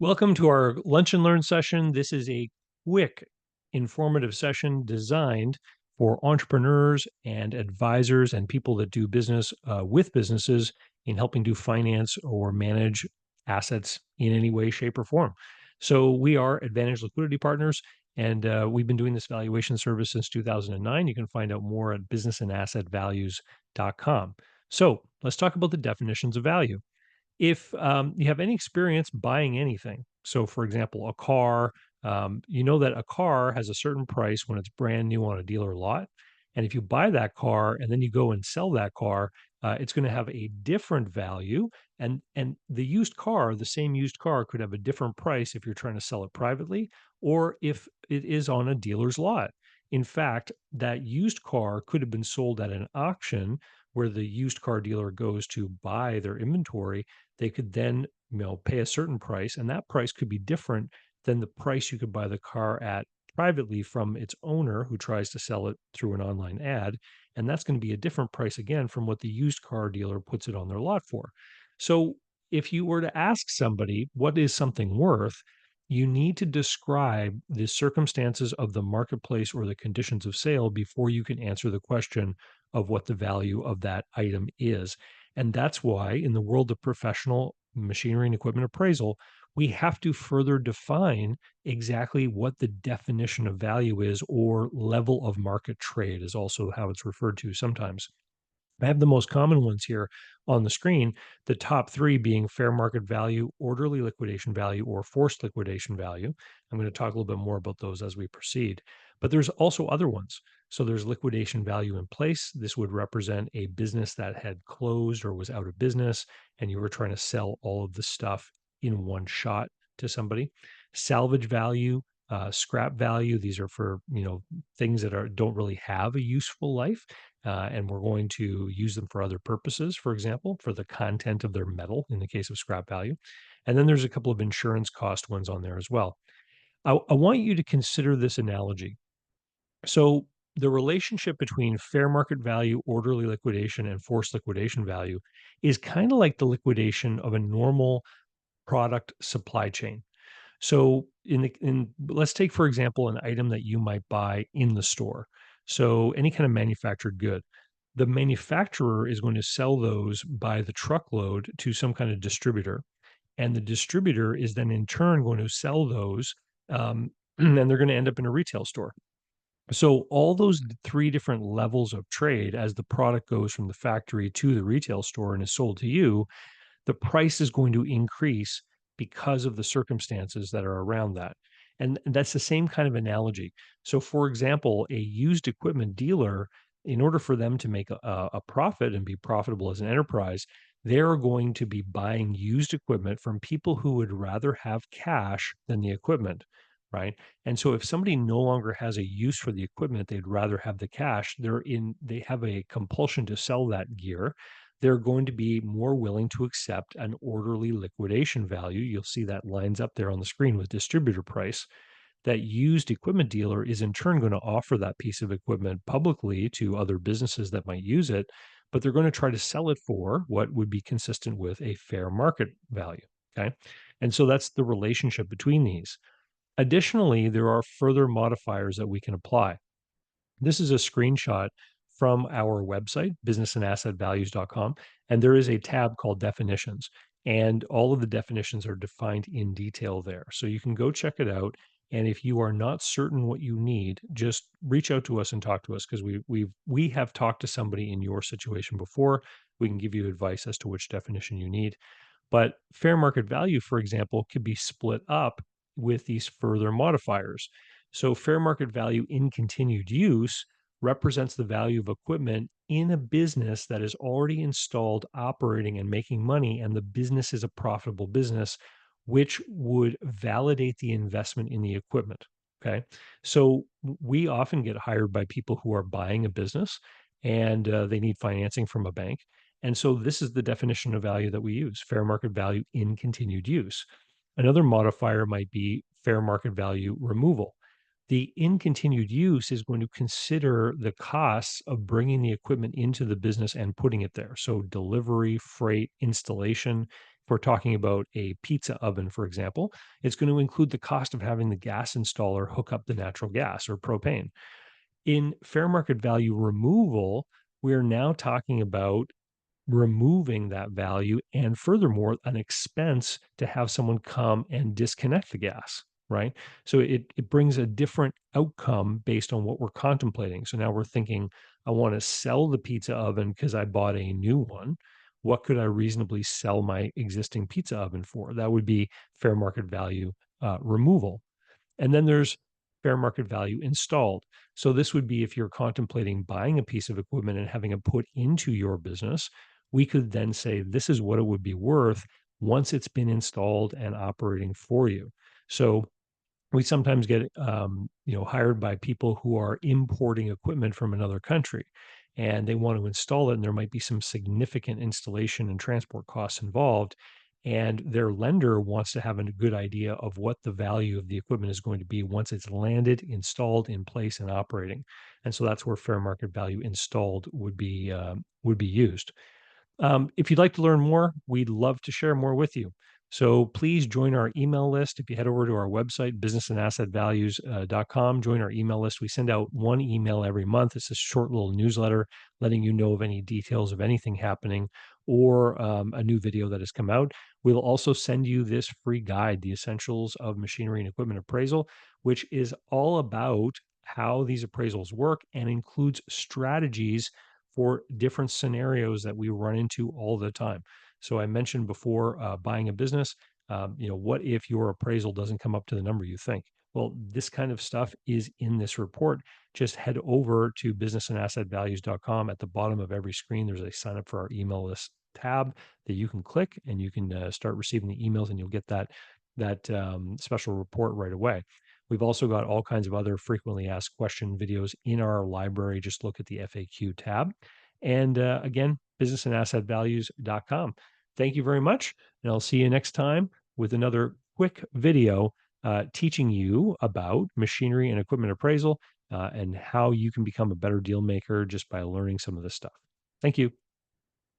Welcome to our Lunch and Learn session. This is a quick, informative session designed for entrepreneurs and advisors and people that do business with businesses in helping do finance or manage assets in any way, shape, or form. So, we are Advantage Liquidity Partners, and we've been doing this valuation service since 2009. You can find out more at BusinessAndAssetValues.com. So, let's talk about the definitions of value. If you have any experience buying anything, so for example, a car, you know that a car has a certain price when it's brand new on a dealer lot. And if you buy that car and then you go and sell that car, it's going to have a different value. And the used car, the same used car, could have a different price if you're trying to sell it privately or if it is on a dealer's lot. In fact, that used car could have been sold at an auction where the used car dealer goes to buy their inventory. They could then, pay a certain price, and that price could be different than the price you could buy the car at privately from its owner who tries to sell it through an online ad. And that's going to be a different price again from what the used car dealer puts it on their lot for. So if you were to ask somebody, what is something worth? You need to describe the circumstances of the marketplace or the conditions of sale before you can answer the question of what the value of that item is. And that's why, in the world of professional machinery and equipment appraisal, we have to further define exactly what the definition of value is, or level of market trade is also how it's referred to sometimes. I have the most common ones here on the screen, the top three being fair market value, orderly liquidation value, or forced liquidation value. I'm going to talk a little bit more about those as we proceed. But there's also other ones. So there's liquidation value in place. This would represent a business that had closed or was out of business, and you were trying to sell all of the stuff in one shot to somebody. Salvage value, scrap value. These are for things that don't really have a useful life, and we're going to use them for other purposes, for example, for the content of their metal in the case of scrap value. And then there's a couple of insurance cost ones on there as well. I want you to consider this analogy. So, the relationship between fair market value, orderly liquidation, and forced liquidation value is kind of like the liquidation of a normal product supply chain. So in let's take for example an item that you might buy in the store. So any kind of manufactured good. The manufacturer is going to sell those by the truckload to some kind of distributor, and the distributor is then in turn going to sell those, and they're going to end up in a retail store. So all those three different levels of trade, as the product goes from the factory to the retail store and is sold to you, the price is going to increase because of the circumstances that are around that. And that's the same kind of analogy. So, for example, a used equipment dealer, in order for them to make a profit and be profitable as an enterprise, they're going to be buying used equipment from people who would rather have cash than the equipment. Right. And so if somebody no longer has a use for the equipment, they'd rather have the cash, they have a compulsion to sell that gear. They're going to be more willing to accept an orderly liquidation value. You'll see that lines up there on the screen with distributor price. That used equipment dealer is in turn going to offer that piece of equipment publicly to other businesses that might use it, but they're going to try to sell it for what would be consistent with a fair market value. Okay. And so that's the relationship between these. Additionally, there are further modifiers that we can apply. This is a screenshot from our website, BusinessAndAssetValues.com, and there is a tab called Definitions, and all of the definitions are defined in detail there. So you can go check it out. And if you are not certain what you need, just reach out to us and talk to us, because we have talked to somebody in your situation before. We can give you advice as to which definition you need. But fair market value, for example, could be split up with these further modifiers. So, fair market value in continued use represents the value of equipment in a business that is already installed, operating, and making money, and the business is a profitable business, which would validate the investment in the equipment. Okay. So, we often get hired by people who are buying a business, and they need financing from a bank. And so this is the definition of value that we use: fair market value in continued use. Another modifier might be fair market value removal. The in continued use is going to consider the costs of bringing the equipment into the business and putting it there. So delivery, freight, installation. If we're talking about a pizza oven, for example, it's going to include the cost of having the gas installer hook up the natural gas or propane. In fair market value removal, we're now talking about removing that value and furthermore an expense to have someone come and disconnect the gas, right? So it brings a different outcome based on what we're contemplating. So now we're thinking, I want to sell the pizza oven because I bought a new one. What could I reasonably sell my existing pizza oven for? That would be fair market value removal. And then there's fair market value installed. So this would be if you're contemplating buying a piece of equipment and having it put into your business, we could then say this is what it would be worth once it's been installed and operating for you. So we sometimes get hired by people who are importing equipment from another country and they want to install it and there might be some significant installation and transport costs involved and their lender wants to have a good idea of what the value of the equipment is going to be once it's landed, installed, in place, and operating. And so that's where fair market value installed would be used. If you'd like to learn more, we'd love to share more with you. So please join our email list. If you head over to our website, BusinessAndAssetValues.com, join our email list. We send out one email every month. It's a short little newsletter letting you know of any details of anything happening or a new video that has come out. We'll also send you this free guide, The Essentials of Machinery and Equipment Appraisal, which is all about how these appraisals work and includes strategies for different scenarios that we run into all the time. So I mentioned before buying a business. What if your appraisal doesn't come up to the number you think? Well, this kind of stuff is in this report. Just head over to businessandassetvalues.com. At the bottom of every screen, there's a sign up for our email list tab that you can click and you can start receiving the emails and you'll get that special report right away. We've also got all kinds of other frequently asked question videos in our library. Just look at the FAQ tab. And again, businessandassetvalues.com. Thank you very much. And I'll see you next time with another quick video teaching you about machinery and equipment appraisal and how you can become a better deal maker just by learning some of this stuff. Thank you.